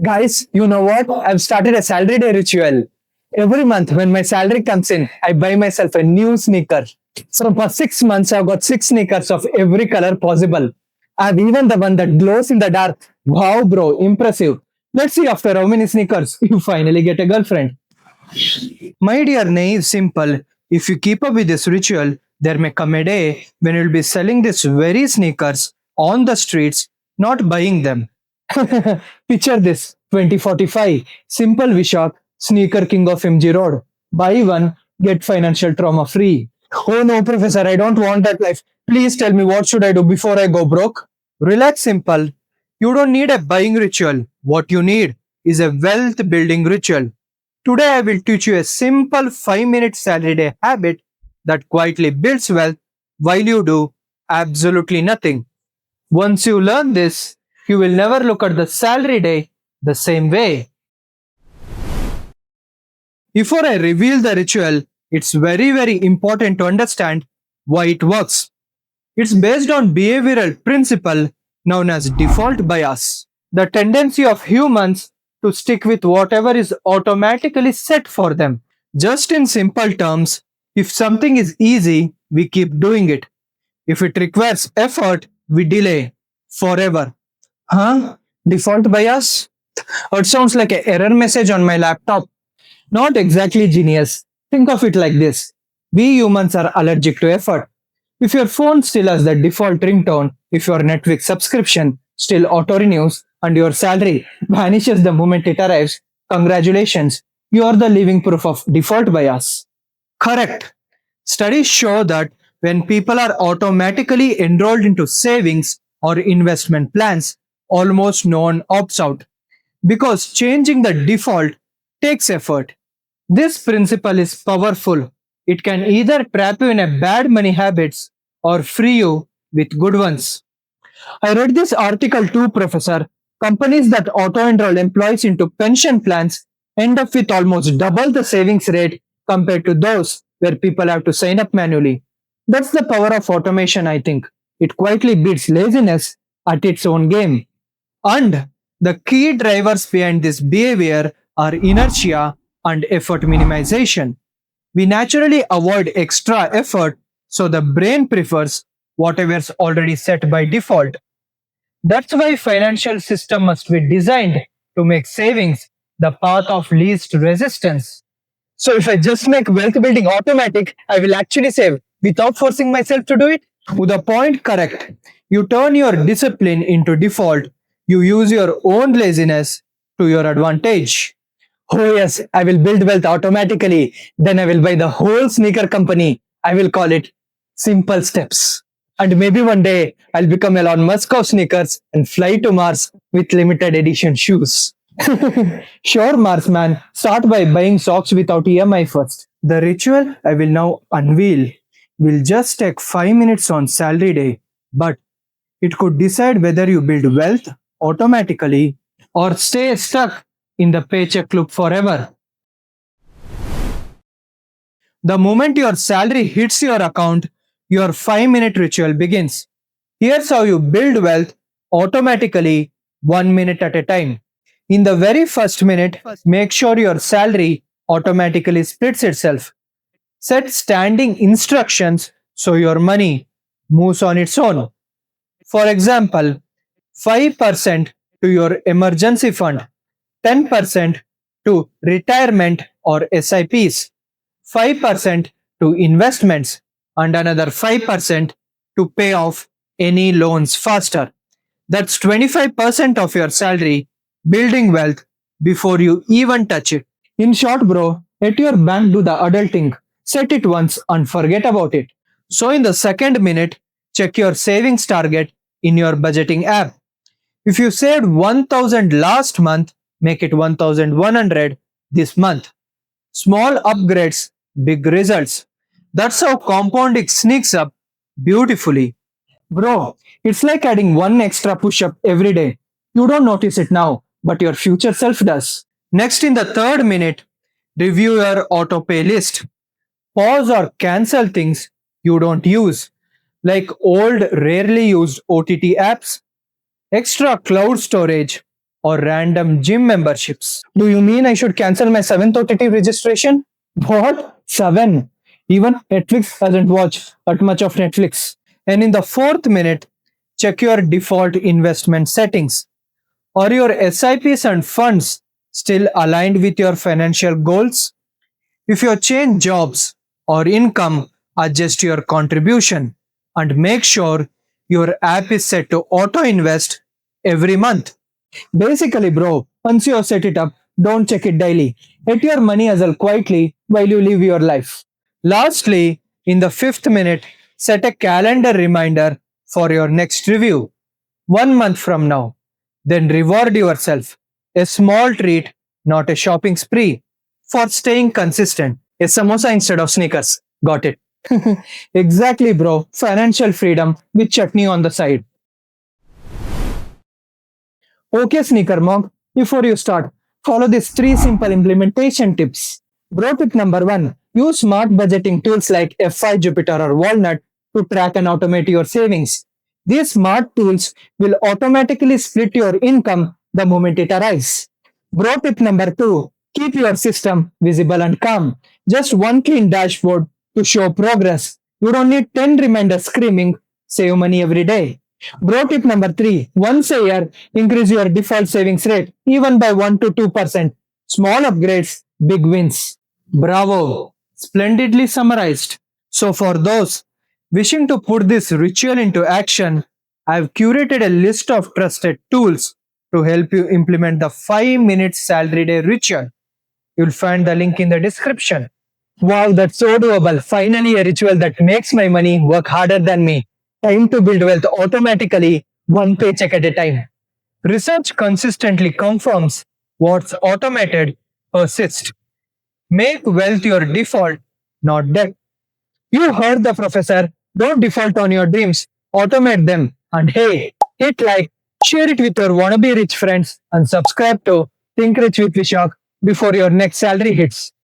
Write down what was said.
Guys, you know what? I've started a salary day ritual. Every month when my salary comes in, I buy myself a new sneaker. So for 6 months, I've got six sneakers of every color possible. I've even the one that glows in the dark. Wow, bro, impressive. Let's see after how many sneakers you finally get a girlfriend. My dear naive simple, if you keep up with this ritual, there may come a day when you'll be selling these very sneakers on the streets, not buying them. Picture this 2045, simple Vishakh, sneaker king of MG Road. Buy one, get financial trauma free. Oh no, professor, I don't want that life. Please tell me what should I do before I go broke? Relax, simple. You don't need a buying ritual. What you need is a wealth building ritual. Today, I will teach you a simple 5-minute salary day habit that quietly builds wealth while you do absolutely nothing. Once you learn this, you will never look at the salary day the same way. Before I reveal the ritual, it's very important to understand why it works. It's based on behavioral principle known as default bias, the tendency of humans to stick with whatever is automatically set for them. Just in simple terms, if something is easy, we keep doing it. If it requires effort, we delay forever. Huh? Default bias? It sounds like an error message on my laptop. Not exactly genius. Think of it like this. We humans are allergic to effort. If your phone still has the default ringtone, if your Netflix subscription still auto renews, and your salary vanishes the moment it arrives, congratulations, you are the living proof of default bias. Correct. Studies show that when people are automatically enrolled into savings or investment plans, almost no one opts out because changing the default takes effort. This principle is powerful. It can either trap you in a bad money habits or free you with good ones. I read this article too, Professor. Companies that auto enroll employees into pension plans end up with almost double the savings rate compared to those where people have to sign up manually. That's the power of automation, I think. It quietly beats laziness at its own game. And the key drivers behind this behavior are inertia and effort minimization. We naturally avoid extra effort, so the brain prefers whatever's already set by default. That's why financial system must be designed to make savings the path of least resistance. So if I just make wealth building automatic, I will actually save without forcing myself to do it? With the point correct. You turn your discipline into default. You use your own laziness to your advantage. Oh yes, I will build wealth automatically. Then I will buy the whole sneaker company. I will call it Simple Steps. And maybe one day I'll become Elon Musk of sneakers and fly to Mars with limited edition shoes. Sure, Marsman. Start by buying socks without EMI first. The ritual I will now unveil will just take 5 minutes on salary day, but it could decide whether you build wealth automatically or stay stuck in the paycheck loop forever. The moment your salary hits your account, your 5-minute ritual begins. Here's how you build wealth automatically, 1 minute at a time. In the very first minute, make sure your salary automatically splits itself. Set standing instructions so your money moves on its own. For example, 5% to your emergency fund, 10% to retirement or SIPs, 5% to investments, and another 5% to pay off any loans faster. That's 25% of your salary building wealth before you even touch it. In short, bro, let your bank do the adulting. Set it once and forget about it. So, in the second minute, check your savings target in your budgeting app. If you saved 1000 last month, make it 1100 this month. Small upgrades, big results. That's how compounding sneaks up beautifully. Bro, it's like adding one extra push up every day. You don't notice it now, but your future self does. Next, in the third minute, review your auto pay list. Pause or cancel things you don't use, like old, rarely used OTT apps, extra cloud storage, or random gym memberships. Do you mean I should cancel my 7th OTT registration? What? 7? Even Netflix doesn't watch that much of Netflix. And in the 4th minute, check your default investment settings. Are your SIPs and funds still aligned with your financial goals? If you change jobs or income, adjust your contribution and make sure your app is set to auto invest every month. Basically, bro, once you have set it up, don't check it daily. Let your money hustle quietly while you live your life. Lastly, in the 5th minute, set a calendar reminder for your next review. 1 month from now. Then reward yourself. A small treat, not a shopping spree. For staying consistent. A samosa instead of sneakers. Got it. Exactly, bro. Financial freedom with chutney on the side. Okay, Sneaker Monk, before you start, follow these 3 simple implementation tips. Bro tip number 1, use smart budgeting tools like F5 Jupyter or Walnut to track and automate your savings. These smart tools will automatically split your income the moment it arrives. Bro tip number 2, keep your system visible and calm. Just one clean dashboard to show progress. You don't need 10 reminders screaming, save money every day. Bro tip number 3, once a year, increase your default savings rate even by 1 to 2%. Small upgrades, big wins. Bravo! Splendidly summarized. So, for those wishing to put this ritual into action, I've curated a list of trusted tools to help you implement the 5-minute salary day ritual. You'll find the link in the description. Wow, that's so doable. Finally, a ritual that makes my money work harder than me. Time to build wealth automatically, one paycheck at a time. Research consistently confirms what's automated persists. Make wealth your default, not debt. You heard the professor. Don't default on your dreams, automate them. And hey, hit like, share it with your wannabe rich friends, and subscribe to Think Rich with Vishak before your next salary hits.